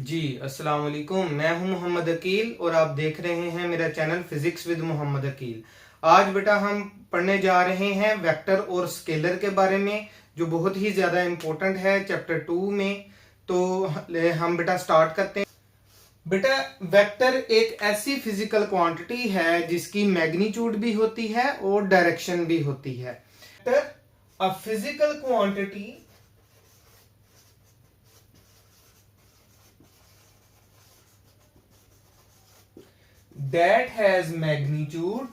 जी अस्सलाम वालेकुम। मैं हूं मोहम्मद अकील और आप देख रहे हैं मेरा channel physics with Mohammad Aqeel. आज बेटा हम पढ़ने जा रहे हैं वेक्टर और स्केलर के बारे में, जो बहुत ही ज़्यादा इम्पोर्टेंट है चैप्टर 2 में। तो हम बेटा स्टार्ट करते हैं। बेटा वेक्टर एक ऐसी फिजिकल क्वांटिटी है जिसकी मैग्नीट्यूड भी होती है और डायरेक्शन भी होती है। Vector a physical quantity that has magnitude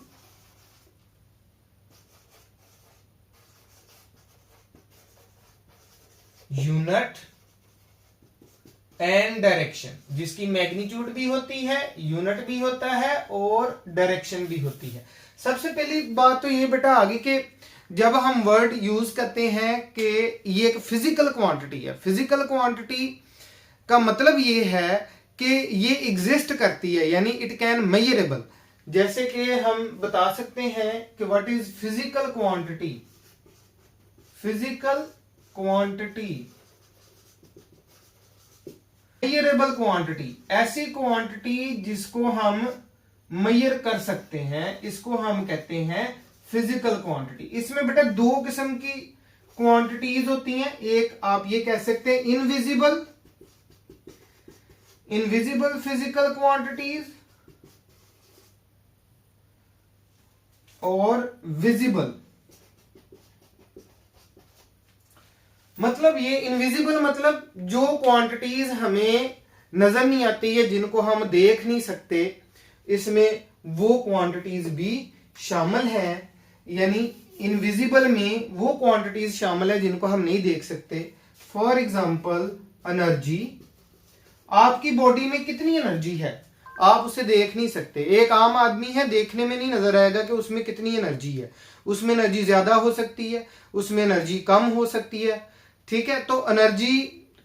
unit and direction, जिसकी मैग्नीट्यूड भी होती है, यूनिट भी होता है और डायरेक्शन भी होती है। सबसे पहली बात तो ये बेटा आगे के जब हम वर्ड यूज करते हैं कि ये एक फिजिकल क्वांटिटी है, फिजिकल क्वांटिटी का मतलब ये है कि ये एग्जिस्ट करती है, यानी इट कैन मेजरेबल। जैसे कि हम बता सकते हैं कि what is physical quantity. Physical quantity measurable quantity, ऐसी क्वांटिटी जिसको हम मेजर कर सकते हैं, इसको हम कहते हैं फिजिकल क्वांटिटी। इसमें बेटा दो किस्म की क्वांटिटीज होती हैं। एक आप ये कह सकते हैं इनविजिबल फिजिकल क्वांटिटीज और विजिबल। मतलब ये इनविजिबल मतलब जो क्वांटिटीज हमें नजर नहीं आती है, जिनको हम देख नहीं सकते, इसमें वो क्वांटिटीज भी शामिल है। यानी इनविजिबल में वो क्वांटिटीज शामिल है जिनको हम नहीं देख सकते। For example energy. आपकी बॉडी में कितनी एनर्जी है आप उसे देख नहीं सकते। एक आम आदमी है, देखने में नहीं नजर आएगा कि उसमें कितनी एनर्जी है। उसमें एनर्जी ज्यादा हो सकती है, उसमें एनर्जी कम हो सकती है, ठीक है। तो एनर्जी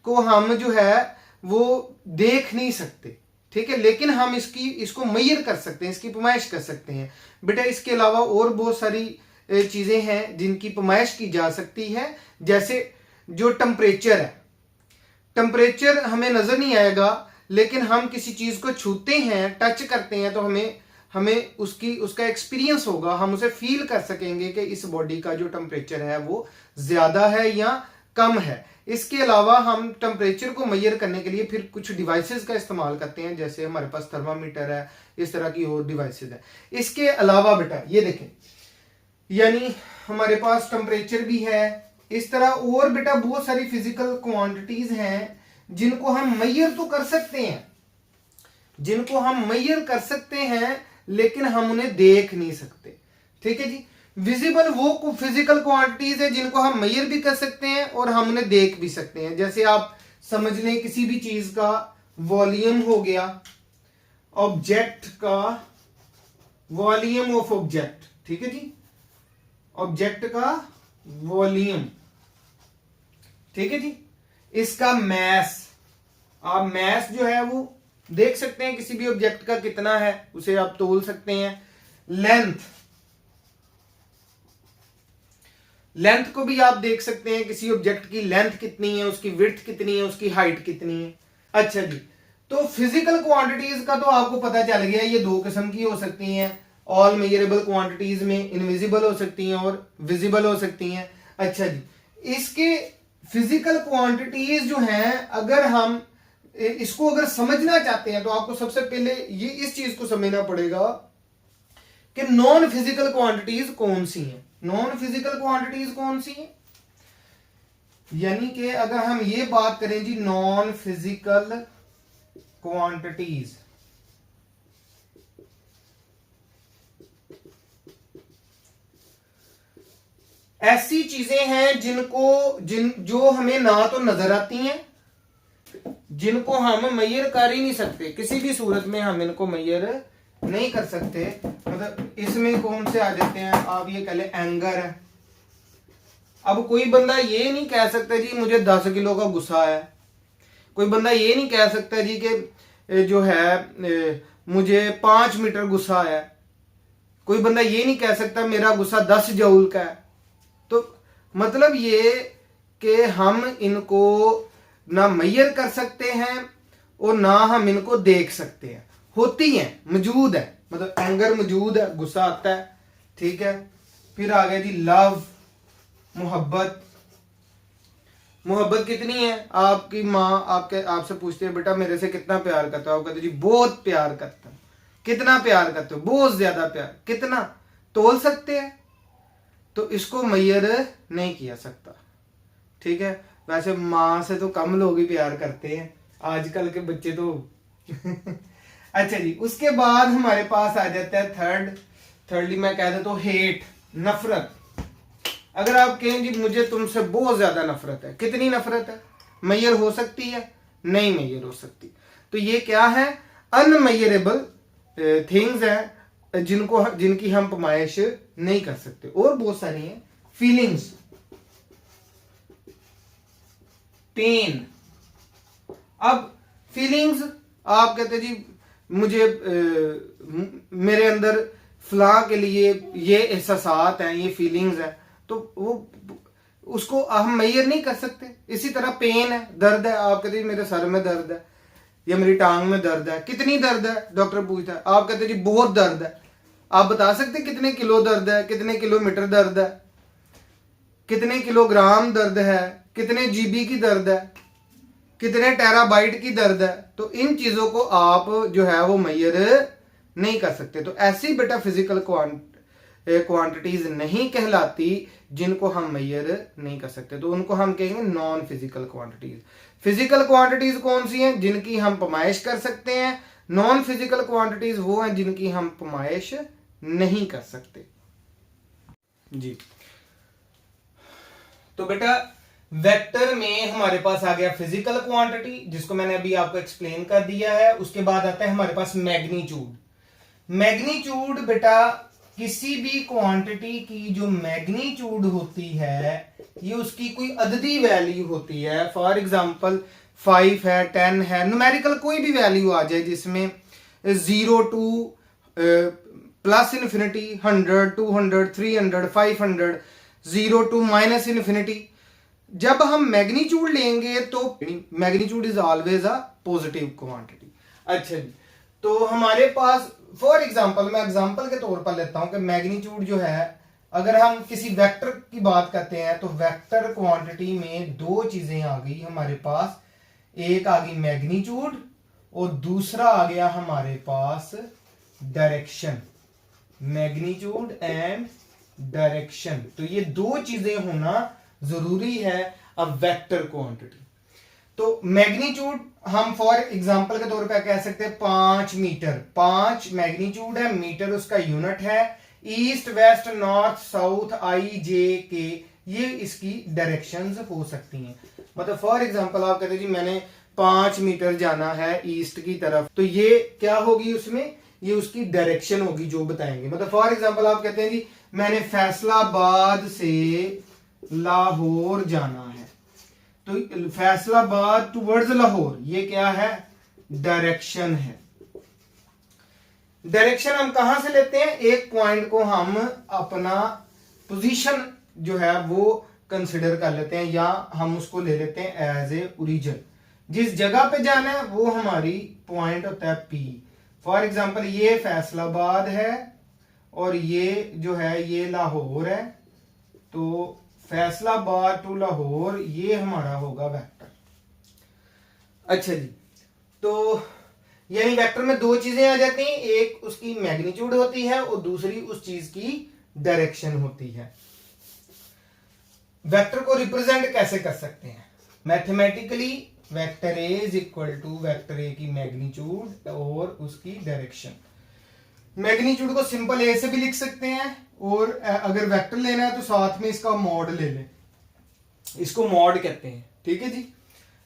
को हम जो है वो देख नहीं सकते, ठीक है, लेकिन हम इसको मेजर कर सकते हैं, इसकी पैमाइश कर सकते हैं। बेटा इसके अलावा और बहुत सारी चीजें हैं जिनकी पैमाइश की जा सकती है। जैसे जो टेम्परेचर है, टेम्परेचर हमें नजर नहीं आएगा, लेकिन हम किसी चीज को छूते हैं, टच करते हैं, तो हमें उसका एक्सपीरियंस होगा, हम उसे फील कर सकेंगे कि इस बॉडी का जो टेम्परेचर है वो ज्यादा है या कम है। इसके अलावा हम टेम्परेचर को मेजर करने के लिए फिर कुछ डिवाइसेस का इस्तेमाल करते हैं, जैसे हमारे पास थर्मामीटर है, इस तरह की और डिवाइसेस है। इसके अलावा बेटा ये देखें, यानी हमारे पास टेम्परेचर भी है, इस तरह और बेटा बहुत सारी फिजिकल क्वांटिटीज हैं जिनको हम मेजर तो कर सकते हैं, जिनको हम मेजर कर सकते हैं, लेकिन हम उन्हें देख नहीं सकते, ठीक है जी। विजिबल वो फिजिकल क्वांटिटीज है जिनको हम मेजर भी कर सकते हैं और हम उन्हें देख भी सकते हैं। जैसे आप समझ लें किसी भी चीज का वॉल्यूम हो गया, ऑब्जेक्ट का वॉल्यूम ऑफ ऑब्जेक्ट, ठीक है जी, ऑब्जेक्ट का वॉल्यूम, ठीक है जी। इसका मैस, आप मैस जो है वो देख सकते हैं, किसी भी ऑब्जेक्ट का कितना है उसे आप तोल सकते हैं। लेंथ को भी आप देख सकते हैं, किसी ऑब्जेक्ट की लेंथ कितनी है, उसकी विड्थ कितनी है, उसकी हाइट कितनी है। अच्छा जी, तो फिजिकल क्वांटिटीज का तो आपको पता चल गया, ये दो किस्म की हो सकती हैं। ऑल मेजरेबल क्वांटिटीज में इनविजिबल हो सकती हैं और विजिबल हो सकती हैं। अच्छा जी, इसके फिजिकल क्वांटिटीज जो हैं, अगर हम इसको अगर समझना चाहते हैं तो आपको सबसे पहले ये इस चीज को समझना पड़ेगा कि नॉन फिजिकल क्वांटिटीज कौन सी हैं। नॉन फिजिकल क्वांटिटीज कौन सी हैं, यानी कि अगर हम ये बात करें जी नॉन फिजिकल क्वांटिटीज, ऐसी चीजें हैं जो हमें ना तो नजर आती हैं, जिनको हम मेजर कर ही नहीं सकते, किसी भी सूरत में हम इनको मेजर नहीं कर सकते। मतलब इसमें कौन से आ जाते हैं, आप ये कह ले एंगर है। अब कोई बंदा ये नहीं कह सकता जी मुझे 10 किलो का गुस्सा है, कोई बंदा ये नहीं कह सकता जी कि जो है मुझे 5 मीटर गुस्सा है, कोई बंदा ये नहीं कह सकता मेरा गुस्सा 10 जूल का है। तो मतलब ये कि हम इनको ना मेजर कर सकते हैं और ना हम इनको देख सकते हैं, होती हैं, मौजूद है, मतलब एंगर मौजूद है, गुस्सा आता है, ठीक है। फिर आ गया जी लव, मोहब्बत। मोहब्बत कितनी है? आपकी माँ आपसे पूछती है बेटा मेरे से कितना प्यार करते हो, आप कहते हो जी बहुत प्यार करता हूं। कितना प्यार करते हो? बहुत ज्यादा प्यार। कितना तोल सकते हैं? तो इसको मैयर नहीं किया सकता, ठीक है। वैसे माँ से तो कम लोग ही प्यार करते हैं आजकल के बच्चे तो अच्छा जी, उसके बाद हमारे पास आ जाता है थर्डली मैं कह देता हूं हेट, नफरत। अगर आप कहें जी मुझे तुमसे बहुत ज्यादा नफरत है, कितनी नफरत है? मैयर हो सकती है? नहीं मैयर हो सकती। तो ये क्या है? अनमेयरेबल थिंग्स है जिनकी हम पमाइश नहीं कर सकते। और बहुत सारी हैं, फीलिंग्स, पेन। अब फीलिंग्स आप कहते जी मुझे मेरे अंदर फलां के लिए ये एहसासात हैं, ये फीलिंग्स हैं, तो वो उसको हम मैयर नहीं कर सकते। इसी तरह पेन है, दर्द है, आप कहते जी मेरे सर में दर्द है या मेरी टांग में दर्द है। कितनी दर्द है? डॉक्टर पूछता है, आप कहते जी बहुत दर्द है। आप बता सकते कितने किलो दर्द है, कितने किलोमीटर दर्द है, कितने किलोग्राम दर्द है, कितने जीबी की दर्द है, कितने टेराबाइट की दर्द है? तो इन चीजों को आप जो है वो मैयर नहीं कर सकते। तो ऐसी बेटा फिजिकल क्वांटिटीज नहीं कहलाती जिनको हम मैयर नहीं कर सकते, तो उनको हम कहेंगे non physical quantities. Physical quantities कौन सी हैं? जिनकी हम पमाइश कर सकते हैं। नॉन फिजिकल क्वांटिटीज वो हैं जिनकी हम पमाइश नहीं कर सकते जी। तो बेटा वेक्टर में हमारे पास आ गया फिजिकल क्वांटिटी, जिसको मैंने अभी आपको एक्सप्लेन कर दिया है। उसके बाद आता है हमारे पास मैग्नीट्यूड। मैग्नीट्यूड बेटा किसी भी क्वांटिटी की जो मैग्नीट्यूड होती है ये उसकी कोई अददी वैल्यू होती है। फॉर एग्जांपल 5 है, 10 है, न्यूमेरिकल कोई भी वैल्यू आ जाए जिसमें 0 to plus infinity, 100, 200, 300, 500, 0 to minus infinity. जब हम मैग्नीट्यूड लेंगे तो magnitude is always a positive quantity. अच्छा जी, तो हमारे पास फॉर एग्जांपल, मैं एग्जांपल के तौर पर लेता हूं कि मैग्नीट्यूड जो है, अगर हम किसी वेक्टर की बात करते हैं तो वेक्टर क्वांटिटी में दो चीजें आ गई हमारे पास। एक आ गई मैग्नीट्यूड और दूसरा आ गया हमारे पास डायरेक्शन। मैग्नीट्यूड एंड डायरेक्शन, तो ये दो चीजें होना जरूरी है अब वेक्टर क्वांटिटी। तो मैग्नीट्यूड हम फॉर एग्जांपल के तौर पे कह सकते हैं 5 मीटर। 5 मैग्नीट्यूड है, मीटर उसका यूनिट है। ईस्ट, वेस्ट, नॉर्थ, साउथ, आई, जे, के, ये इसकी डायरेक्शंस हो सकती हैं। मतलब फॉर एग्जांपल आप कहते हैं जी मैंने 5 मीटर जाना है ईस्ट की तरफ, तो ये क्या होगी उसमें? ये उसकी डायरेक्शन होगी जो बताएंगे। मतलब फॉर एग्जांपल आप कहते हैं जी मैंने फैसलाबाद से लाहौर जाना है, तो फैसलाबाद टुवर्ड्स लाहौर, ये क्या है? डायरेक्शन है। डायरेक्शन हम कहां से लेते हैं? एक पॉइंट को हम अपना पोजीशन जो है वो कंसिडर कर लेते हैं, या हम उसको ले लेते हैं एज ए ओरिजिन। जिस जगह पे जाना है वो हमारी पॉइंट होता है पी। फॉर एग्जांपल ये फैसलाबाद है और ये जो है ये लाहौर है, तो फैसलाबाद टू लाहौर ये हमारा होगा वेक्टर। अच्छा जी, तो यानी वेक्टर में दो चीजें आ जाती हैं, एक उसकी मैग्नीट्यूड होती है और दूसरी उस चीज की डायरेक्शन होती है। वेक्टर को रिप्रेजेंट कैसे कर सकते हैं? Mathematically vector A is equal to vector A की मैग्नीट्यूड और उसकी डायरेक्शन। मैग्नीट्यूड को सिंपल ए से भी लिख सकते हैं, और अगर वेक्टर लेना है तो साथ में इसका मॉड ले लें, इसको मॉड कहते हैं, ठीक है जी।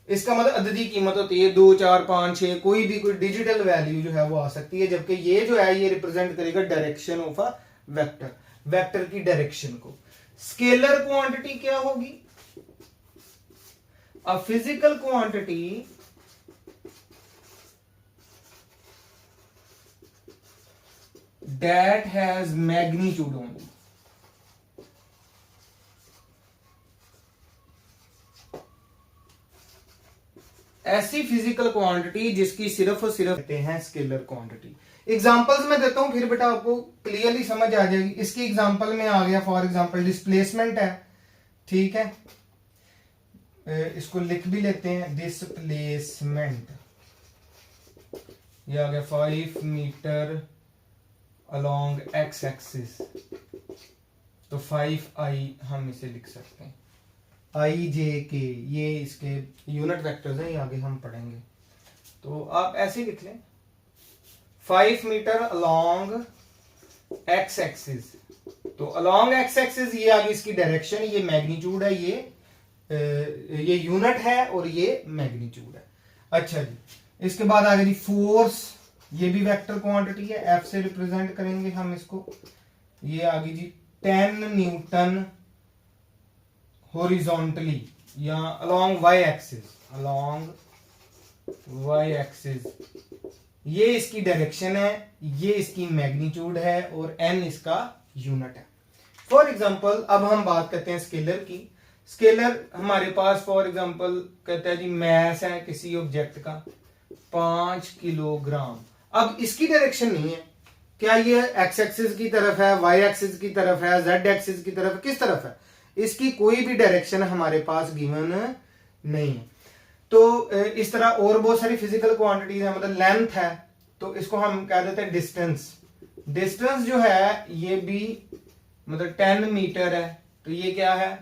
इसका मतलब अददी कीमत होती है 2, 4, 5, 6, कोई भी कोई डिजिटल वैल्यू जो है वो आ सकती है, जबकि ये जो है ये रिप्रेजेंट करेगा direction of a vector, vector की डायरेक्शन को। स्केलर क्वांटिटी क्या होगी? A physical quantity that has magnitude only. ऐसी फिजिकल क्वांटिटी जिसकी सिर्फ और सिर्फ कहते हैं स्केलर क्वांटिटी। एग्जांपल्स में देता हूं, फिर बेटा आपको क्लियरली समझ आ जाएगी। इसकी एग्जांपल में आ गया, फॉर एग्जांपल डिस्प्लेसमेंट है, ठीक है, इसको लिख भी लेते हैं, डिस्प्लेसमेंट, ये आ गया 5 मीटर अलोंग एक्स एक्सिस, तो 5i हम इसे लिख सकते हैं, i j k, ये इसके यूनिट वेक्टर्स हैं, ये आगे हम पढ़ेंगे। तो आप ऐसे लिख लें 5 मीटर अलोंग एक्स एक्सिस, तो अलोंग एक्स एक्सिस ये आगे इसकी डायरेक्शन, ये मैग्नीट्यूड है, ये यूनिट है और ये मैग्नीट्यूड है। अच्छा जी, इसके बाद आगे जी फोर्स, ये भी वेक्टर क्वांटिटी है, F से रिप्रेजेंट करेंगे हम इसको। ये आगे जी 10 न्यूटन हॉरिजॉन्टली या along y axis, along y axis, ये इसकी डायरेक्शन है, ये इसकी मैग्नीट्यूड है और n इसका यूनिट है। फॉर एग्जांपल अब हम बात करते हैं स्केलर की। स्केलर हमारे पास फॉर एग्जांपल कहता है जी मैस है किसी ऑब्जेक्ट का 5 किलोग्राम। अब इसकी डायरेक्शन नहीं है, क्या ये एक्स एक्सिस की तरफ है, वाई एक्सिस की तरफ है, जेड एक्सिस की तरफ, किस तरफ है, इसकी कोई भी डायरेक्शन हमारे पास गिवन नहीं है। तो इस तरह और बहुत सारी फिजिकल क्वांटिटीज है, मतलब लेंथ है, तो इसको हम कह देते हैं डिस्टेंस। डिस्टेंस जो है ये भी मतलब 10 मीटर है, तो ये क्या है,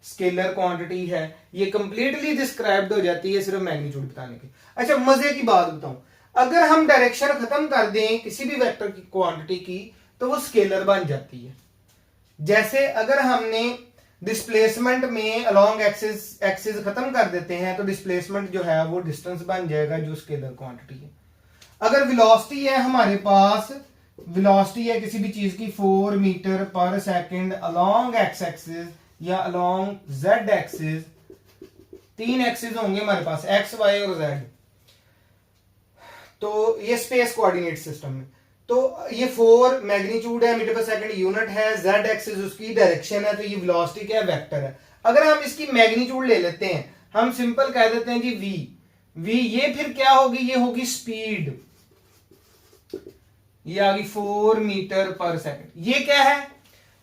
स्केलर क्वांटिटी है, ये कंप्लीटली डिस्क्राइब्ड हो जाती है सिर्फ मैग्नीट्यूड बताने की। अच्छा मजे की बात बताऊं, अगर हम डायरेक्शन खत्म कर दें किसी भी वेक्टर की क्वांटिटी की तो वो स्केलर बन जाती है। जैसे अगर हमने डिस्प्लेसमेंट में अलोंग एक्सिस खत्म कर देते हैं तो डिस्प्लेसमेंट जो है वो डिस्टेंस बन जाएगा जो स्केलर क्वांटिटी है। अगर वेलोसिटी है हमारे पास, वेलोसिटी है किसी भी चीज की 4 मीटर पर सेकंड अलोंग एक्स एक्सिस या अलोंग जेड एक्सिस, 3 एक्सिस होंगे हमारे पास एक्स वाई और जेड, तो ये स्पेस कोऑर्डिनेट सिस्टम में, तो ये 4 मैग्नीट्यूड है, मीटर पर सेकंड यूनिट है, जेड एक्सिस उसकी डायरेक्शन है, तो ये वेलोसिटी क्या है, वेक्टर है। अगर हम इसकी मैग्नीट्यूड ले लेते हैं, हम सिंपल कह देते हैं जी v, ये फिर क्या होगी, ये होगी स्पीड, ये आ गई 4 मीटर पर सेकंड। ये क्या है,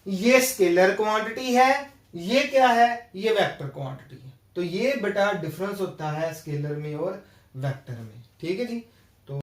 ये स्केलर क्वांटिटी है, ये क्या है, ये वेक्टर क्वांटिटी है। तो ये बेटा डिफरेंस होता है स्केलर में और वेक्टर में, ठीक है जी।